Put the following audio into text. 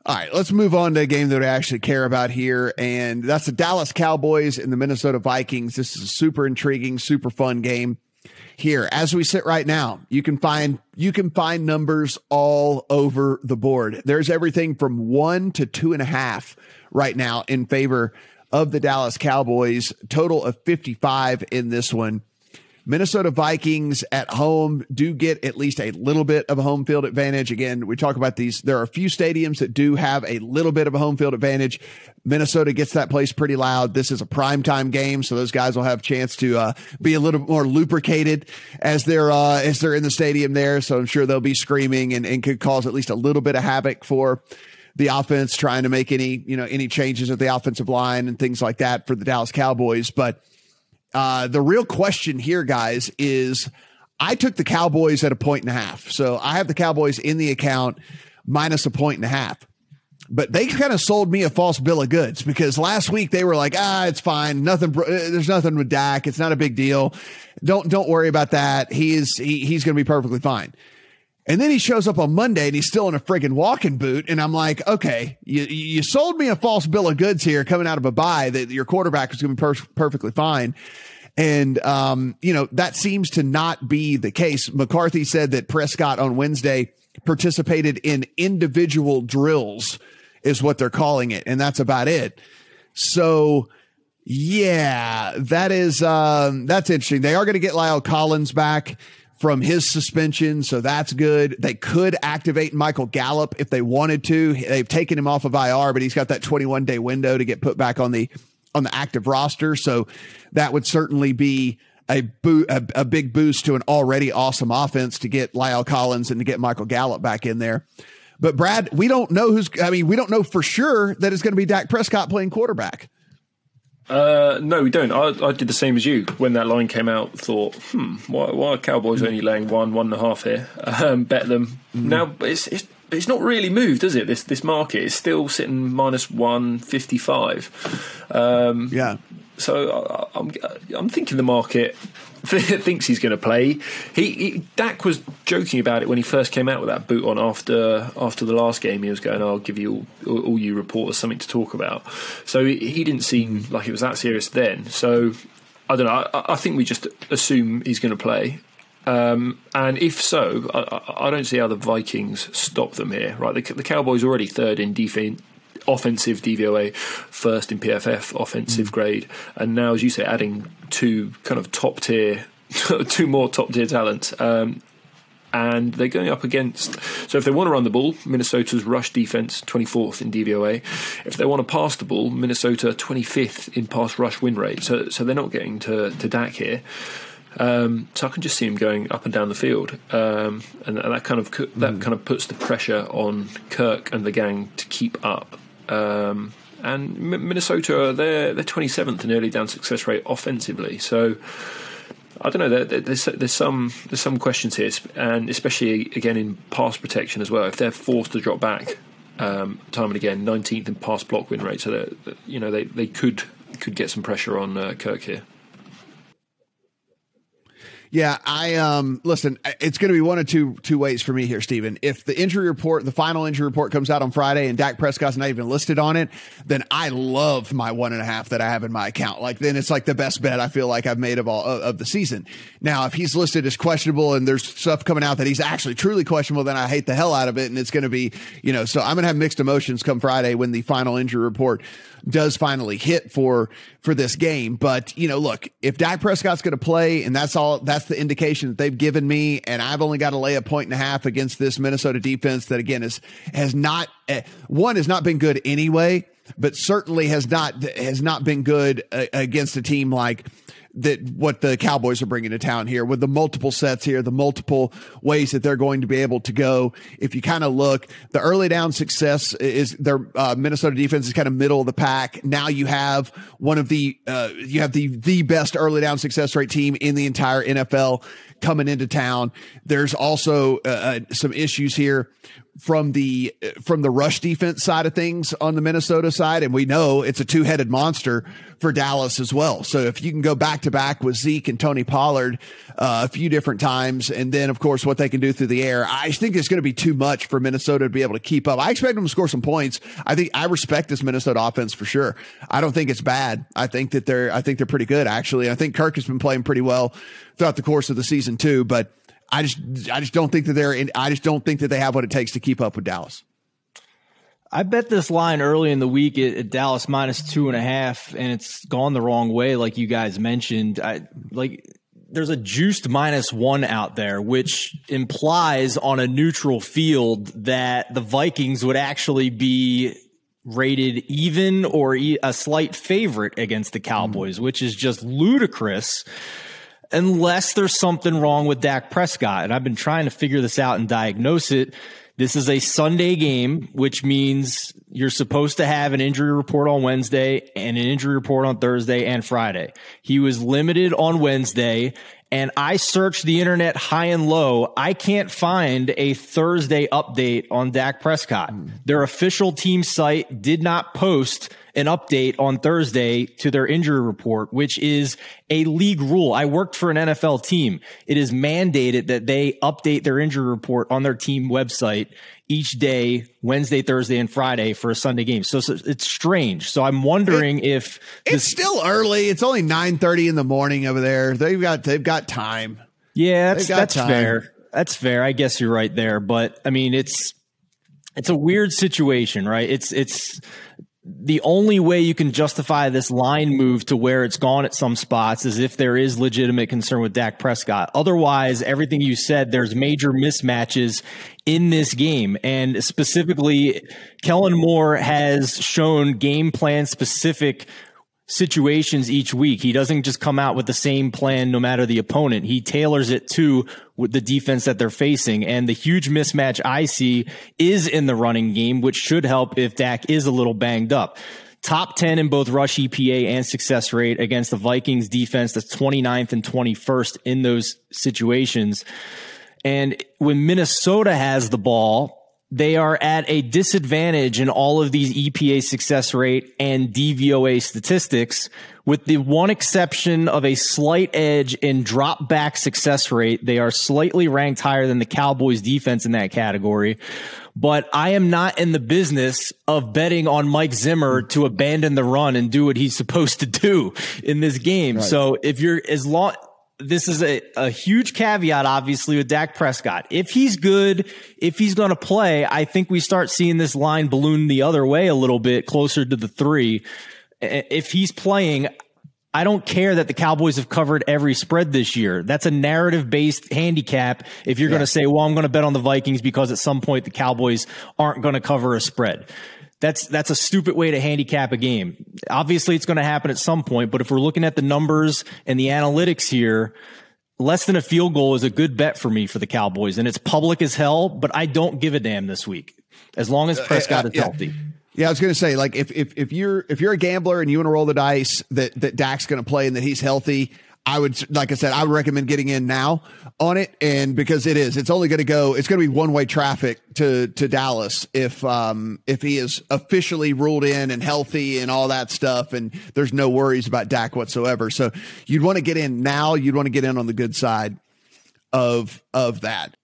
All right, let's move on to a game that I actually care about here, and that's the Dallas Cowboys and the Minnesota Vikings. This is a super intriguing, super fun game. Here, as we sit right now, you can find numbers all over the board. There's everything from 1 to 2.5 right now in favor of the Dallas Cowboys. Total of 55 in this one. Minnesota Vikings at home do get at least a little bit of a home field advantage. Again, we talk about these. There are a few stadiums that do have a little bit of a home field advantage. Minnesota gets that place pretty loud. This is a primetime game, so those guys will have a chance to be a little more lubricated as they're in the stadium there. So I'm sure they'll be screaming and could cause at least a little bit of havoc for the offense, trying to make any changes at the offensive line and things like that for the Dallas Cowboys. But the real question here, guys, is I took the Cowboys at 1.5. So I have the Cowboys in the account minus 1.5. But they kind of sold me a false bill of goods because last week they were like, it's fine. There's nothing with Dak. It's not a big deal. Don't worry about that. He's going to be perfectly fine. And then he shows up on Monday and he's still in a friggin' walking boot. And I'm like, okay, you sold me a false bill of goods here coming out of a bye that your quarterback is going to be perfectly fine. And, that seems to not be the case. McCarthy said that Prescott on Wednesday participated in individual drills is what they're calling it. And that's about it. So yeah, that's interesting. They are going to get Lyle Collins back from his suspension, so that's good. They could activate Michael Gallup if they wanted to. They've taken him off of IR, but he's got that 21-day window to get put back on the active roster. So that would certainly be a big boost to an already awesome offense to get Lyle Collins and to get Michael Gallup back in there. But Brad, we don't know we don't know for sure that it's going to be Dak Prescott playing quarterback. No, we don't. I did the same as you when that line came out. Thought, why are Cowboys only laying 1.5 here? Bet them now. It's not really moved, is it? This market is still sitting minus 155. Yeah. So I'm thinking the market thinks he's going to play. Dak was joking about it when he first came out with that boot on after the last game. He was going, "I'll give you all you reporters something to talk about." So he didn't seem like it was that serious then. So I don't know. I think we just assume he's going to play. And if so, I don't see how the Vikings stop them here. Right, the Cowboys are already third in offensive DVOA, first in PFF offensive grade, and now, as you say, adding two more top tier talents. And they're going up against. So if they want to run the ball, Minnesota's rush defense 24th in DVOA. If they want to pass the ball, Minnesota 25th in pass rush win rate. So they're not getting to Dak here. So I can just see him going up and down the field, and that kind of puts the pressure on Kirk and the gang to keep up. And Minnesota, they're 27th in early down success rate offensively. So I don't know. There's some questions here, and especially again in pass protection as well. If they're forced to drop back time and again, 19th in pass block win rate, so they could get some pressure on Kirk here. Yeah, listen, it's going to be one of two ways for me here, Stephen. If the final injury report comes out on Friday and Dak Prescott's not even listed on it, then I love my 1.5 that I have in my account. Like, then it's like the best bet I feel like I've made of the season. Now, if he's listed as questionable and there's stuff coming out that he's actually truly questionable, then I hate the hell out of it. And it's going to be, so I'm going to have mixed emotions come Friday when the final injury report does finally hit for this game. But, look, if Dak Prescott's going to play and that's the indication that they've given me, and I've only got to lay 1.5 against this Minnesota defense that, again, has not been good anyway, but certainly has not been good against a team like that, what the Cowboys are bringing to town here with the multiple sets here, the multiple ways that they're going to be able to go. If you kind of look, the early down success is their Minnesota defense is kind of middle of the pack. Now you have the best early down success rate team in the entire NFL coming into town. There's also some issues here from the rush defense side of things on the Minnesota side. And we know it's a two-headed monster for Dallas as well. So if you can go back to back with Zeke and Tony Pollard a few different times, and then of course what they can do through the air, I think it's going to be too much for Minnesota to be able to keep up. I expect them to score some points. I respect this Minnesota offense for sure. I don't think it's bad. I think they're pretty good, actually. I think Kirk has been playing pretty well throughout the course of the season too, but I just don't think that I just don't think that they have what it takes to keep up with Dallas. I bet this line early in the week at Dallas -2.5, and it's gone the wrong way, like you guys mentioned. There's a juiced -1 out there, which implies on a neutral field that the Vikings would actually be rated even or a slight favorite against the Cowboys, which is just ludicrous. Unless there's something wrong with Dak Prescott. And I've been trying to figure this out and diagnose it. This is a Sunday game, which means you're supposed to have an injury report on Wednesday and an injury report on Thursday and Friday. He was limited on Wednesday, and I searched the internet high and low. I can't find a Thursday update on Dak Prescott. Their official team site did not post an update on Thursday to their injury report, which is a league rule. I worked for an NFL team. It is mandated that they update their injury report on their team website each day, Wednesday, Thursday, and Friday for a Sunday game. So it's strange. So I'm wondering if it's still early. It's only 9:30 in the morning over there. They've got time. Yeah, that's fair. That's fair. I guess you're right there. But I mean, it's a weird situation, right? It's the only way you can justify this line move to where it's gone at some spots is if there is legitimate concern with Dak Prescott. Otherwise, everything you said, there's major mismatches in this game. And specifically, Kellen Moore has shown game plan specific situations each week. He doesn't just come out with the same plan no matter the opponent. He tailors it to the defense that they're facing. And the huge mismatch I see is in the running game, which should help if Dak is a little banged up. Top 10 in both rush EPA and success rate against the Vikings defense. That's 29th and 21st in those situations. And when Minnesota has the ball, they are at a disadvantage in all of these EPA success rate and DVOA statistics, with the one exception of a slight edge in drop back success rate. They are slightly ranked higher than the Cowboys defense in that category. But I am not in the business of betting on Mike Zimmer to abandon the run and do what he's supposed to do in this game. Right. So if you're this is a huge caveat, obviously, with Dak Prescott. If he's good, if he's going to play, I think we start seeing this line balloon the other way a little bit, closer to the 3. If he's playing, I don't care that the Cowboys have covered every spread this year. That's a narrative-based handicap if you're going to say, well, I'm going to bet on the Vikings because at some point the Cowboys aren't going to cover a spread. That's a stupid way to handicap a game. Obviously, it's going to happen at some point, but if we're looking at the numbers and the analytics here, less than a field goal is a good bet for me for the Cowboys, and it's public as hell, but I don't give a damn this week as long as Prescott is healthy. Yeah, I was going to say, like, if you're a gambler and you want to roll the dice that Dak's going to play and that he's healthy, I would, like I said, I would recommend getting in now on it. And because it's only going to be one-way traffic to Dallas if he is officially ruled in and healthy and all that stuff. And there's no worries about Dak whatsoever. So you'd want to get in now. You'd want to get in on the good side of that.